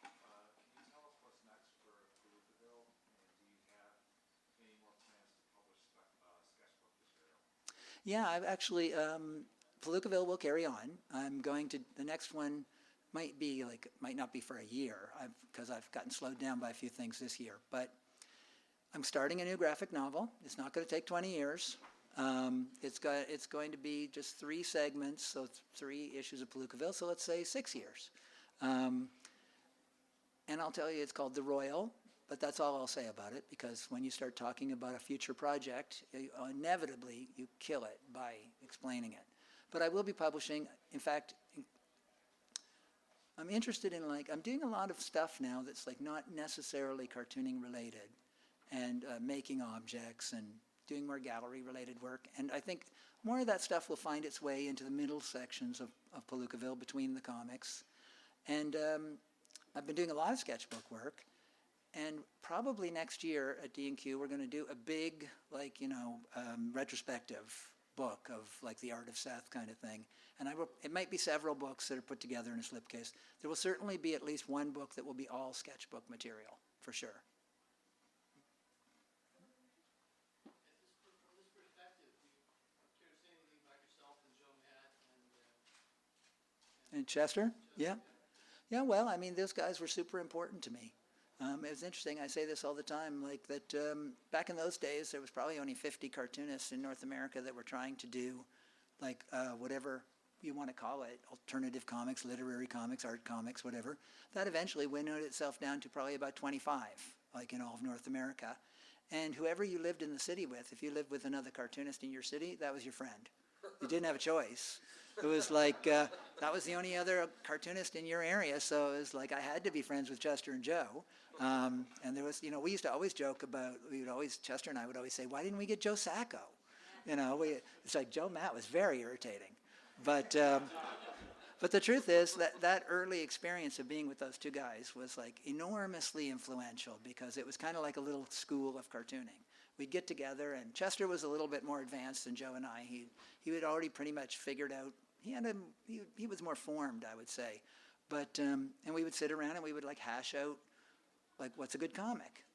Can you tell us what's next for Palookaville, and do you have any more plans to publish sketchbook material? Yeah, I've actually, Palookaville will carry on. I'm going to, the next one might not be for a year, because I've gotten slowed down by a few things this year. But I'm starting a new graphic novel. It's not going to take 20 years. It's going to be just 3 segments, so it's 3 issues of Palookaville, so let's say 6 years. And I'll tell you, it's called The Royal, but that's all I'll say about it, because when you start talking about a future project, inevitably you kill it by explaining it. But I will be publishing, in fact, I'm interested in, like, I'm doing a lot of stuff now that's like not necessarily cartooning related, and making objects and doing more gallery related work. And I think more of that stuff will find its way into the middle sections of Palookaville between the comics. And I've been doing a lot of sketchbook work, and probably next year at D&Q we're going to do a big, like, you know, retrospective book of like the art of Seth kind of thing. And it might be several books that are put together in a slipcase. There will certainly be at least one book that will be all sketchbook material, for sure. From this perspective, do you care to say anything about yourself and Joe Matt And Chester? Yeah. Yeah, well, I mean, those guys were super important to me. It was interesting, I say this all the time, like that back in those days, there was probably only 50 cartoonists in North America that were trying to do like whatever you want to call it, alternative comics, literary comics, art comics, whatever, that eventually winnowed itself down to probably about 25, like in all of North America. And whoever you lived in the city with, if you lived with another cartoonist in your city, that was your friend. You didn't have a choice. It was like, that was the only other cartoonist in your area, so it was like I had to be friends with Chester and Joe. And there was, we used to always joke about, Chester and I would always say, why didn't we get Joe Sacco? It's like Joe Matt was very irritating. But the truth is that early experience of being with those two guys was like enormously influential because it was kind of like a little school of cartooning. We'd get together, and Chester was a little bit more advanced than Joe and I. He had already pretty much figured out. He was more formed, I would say. But and we would sit around and we would like hash out like what's a good comic.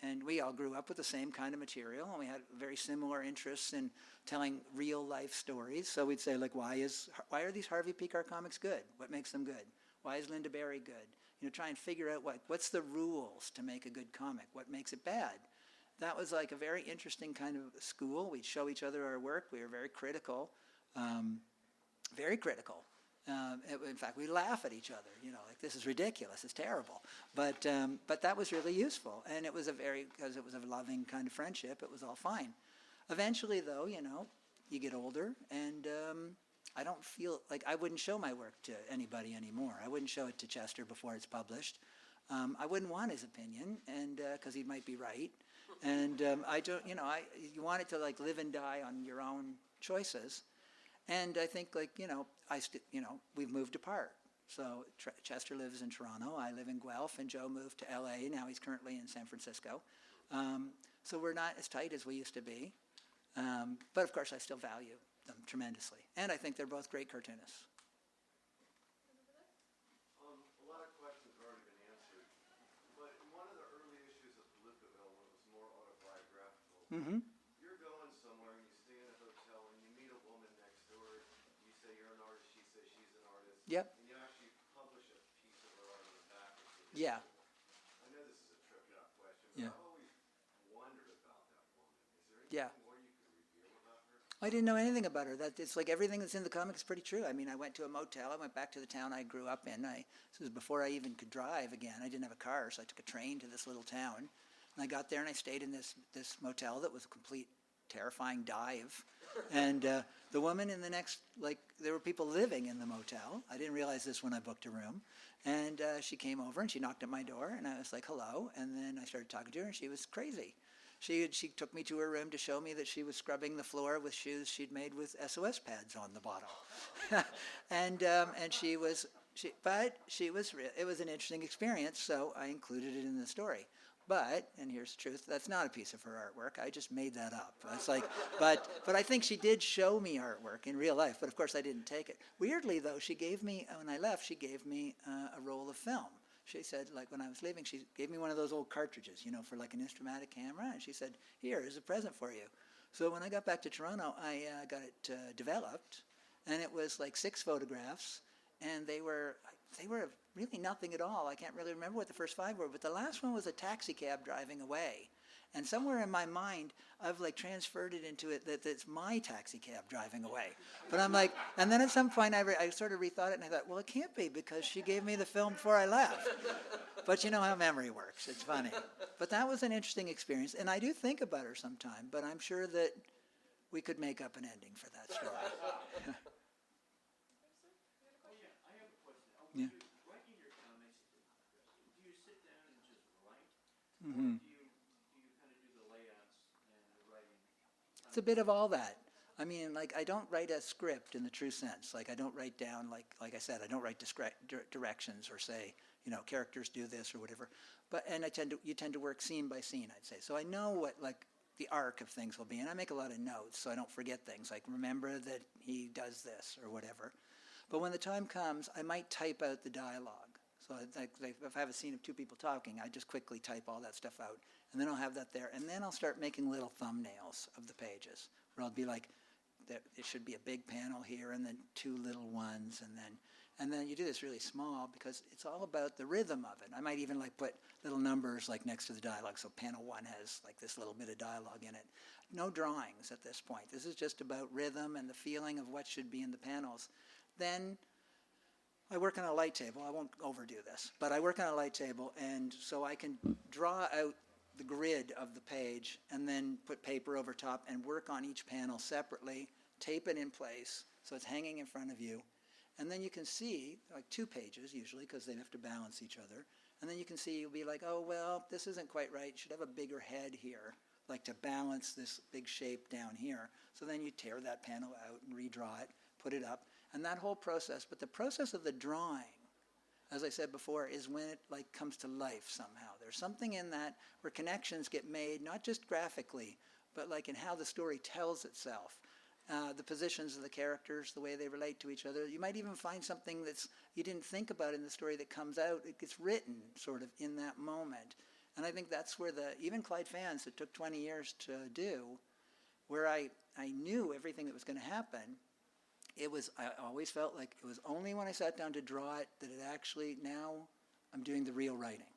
And we all grew up with the same kind of material, and we had very similar interests in telling real life stories. So we'd say like, why are these Harvey Pekar comics good? What makes them good? Why is Linda Barry good? Try and figure out what's the rules to make a good comic? What makes it bad? That was like a very interesting kind of school. We'd show each other our work. We were very critical, very critical. In fact, we laugh at each other, like this is ridiculous, it's terrible. But that was really useful, and it was because it was a loving kind of friendship, it was all fine. Eventually, though, you get older, and I don't feel like I wouldn't show my work to anybody anymore. I wouldn't show it to Chester before it's published. I wouldn't want his opinion, and because he might be right. And I don't, you want it to like live and die on your own choices. And I think we've moved apart. So Chester lives in Toronto, I live in Guelph, and Joe moved to LA. Now he's currently in San Francisco. So we're not as tight as we used to be. But of course I still value them tremendously. And I think they're both great cartoonists. A lot of questions have already been answered. But in one of the early issues of Palippaville, when it was more autobiographical, you're going somewhere and you stay in a hotel and you meet a woman next door. You say you're an artist, she says she's an artist. Yep. And you actually publish a piece of her art on the back. Yeah. I know this is a tripped out question, but Yeah. I've always wondered about that woman. Is there Yeah. anything more you could reveal about her? I didn't know anything about her. It's like everything that's in the comic is pretty true. I mean, I went to a motel. I went back to the town I grew up in. This was before I even could drive again. I didn't have a car, so I took a train to this little town. And I got there and I stayed in this motel that was a complete terrifying dive. And the woman in the next, there were people living in the motel. I didn't realize this when I booked a room. And she came over and she knocked at my door and I was like, hello. And then I started talking to her and she was crazy. She took me to her room to show me that she was scrubbing the floor with shoes she'd made with SOS pads on the bottom. and it was an interesting experience, so I included it in the story. But, and here's the truth, that's not a piece of her artwork. I just made that up. It's like, but I think she did show me artwork in real life, but of course I didn't take it. Weirdly though, she gave me, when I left, she gave me a roll of film. She said, like when I was leaving, she gave me one of those old cartridges, for like an Instramatic camera, and she said, here is a present for you. So when I got back to Toronto, I got it developed, and it was like 6 photographs, and they were really nothing at all. I can't really remember what the first 5 were, but the last one was a taxi cab driving away. And somewhere in my mind, I've transferred it into it that it's my taxi cab driving away. But I'm like, and then at some point I sort of rethought it and I thought, well, it can't be because she gave me the film before I left. But you know how memory works. It's funny. But that was an interesting experience. And I do think about her sometime, but I'm sure that we could make up an ending for that story. Oh, yeah, I have a question. Yeah. When you're writing your comics, do you sit down and just write? Mm-hmm. Or do you kind of do the layouts and the writing? It's a bit of all that. I mean, I don't write a script in the true sense. I don't write down, like I said, I don't write directions or say, characters do this or whatever. And you tend to work scene by scene, I'd say. So I know what, the arc of things will be, and I make a lot of notes so I don't forget things, like remember that he does this or whatever. But when the time comes, I might type out the dialogue. So if I have a scene of 2 people talking, I just quickly type all that stuff out, and then I'll have that there, and then I'll start making little thumbnails of the pages, where I'll be like, there should be a big panel here, and then 2 little ones, and then you do this really small because it's all about the rhythm of it. I might even put little numbers next to the dialogue, so panel 1 has this little bit of dialogue in it. No drawings at this point. This is just about rhythm and the feeling of what should be in the panels. then I work on a light table. I won't overdo this, but I work on a light table, and so I can draw out the grid of the page and then put paper over top and work on each panel separately, tape it in place so it's hanging in front of you. And then you can see, like 2 pages usually, because they have to balance each other. And then you can see, you'll be like, oh, well, this isn't quite right. You should have a bigger head here, like to balance this big shape down here. So then you tear that panel out and redraw it, put it up, and that whole process. But the process of the drawing, as I said before, is when it like comes to life somehow. There's something in that where connections get made, not just graphically, but like in how the story tells itself. The positions of the characters, the way they relate to each other. You might even find something that's you didn't think about in the story that comes out. It gets written sort of in that moment. And I think that's where even Clyde Fans, it took 20 years to do, where I knew everything that was going to happen. I always felt like it was only when I sat down to draw it that it actually, now I'm doing the real writing.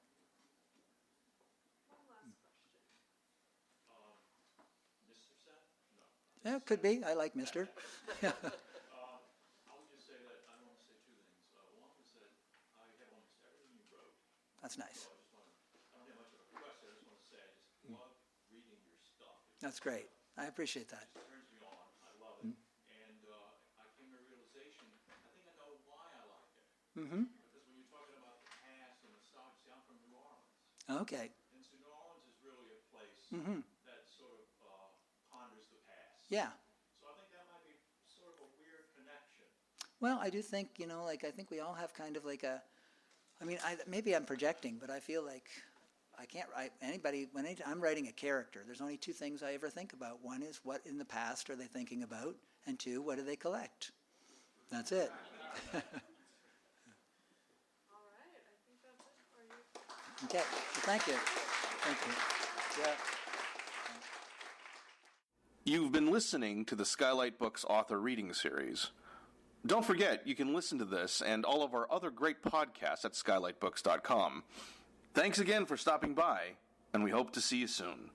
Mr. Seth? No. Yeah, it could be. I like Mr. I would just say that I want to say 2 things. One was that I have almost everything you wrote. That's nice. So I don't have much of a question. I just want to say I just love reading your stuff. That's great. I appreciate that. It turns me on. I love it. And I came to a realization, I think I know why I like it. Mm-hmm. Because when you're talking about the past and nostalgia, see, I'm from New Orleans. Okay. And so New Orleans is really a place Mm-hmm. that sort of ponders the past. Yeah. So I think that might be sort of a weird connection. Well, I do think, like I think we all have kind of like maybe I'm projecting, but I feel like I can't write I'm writing a character. There's only 2 things I ever think about. One is what in the past are they thinking about? And 2, what do they collect? That's it. All right, I think that's it for you. Okay. Well, thank you. Thank you. Yeah. You've been listening to the Skylight Books author reading series. Don't forget, you can listen to this and all of our other great podcasts at skylightbooks.com. Thanks again for stopping by, and we hope to see you soon.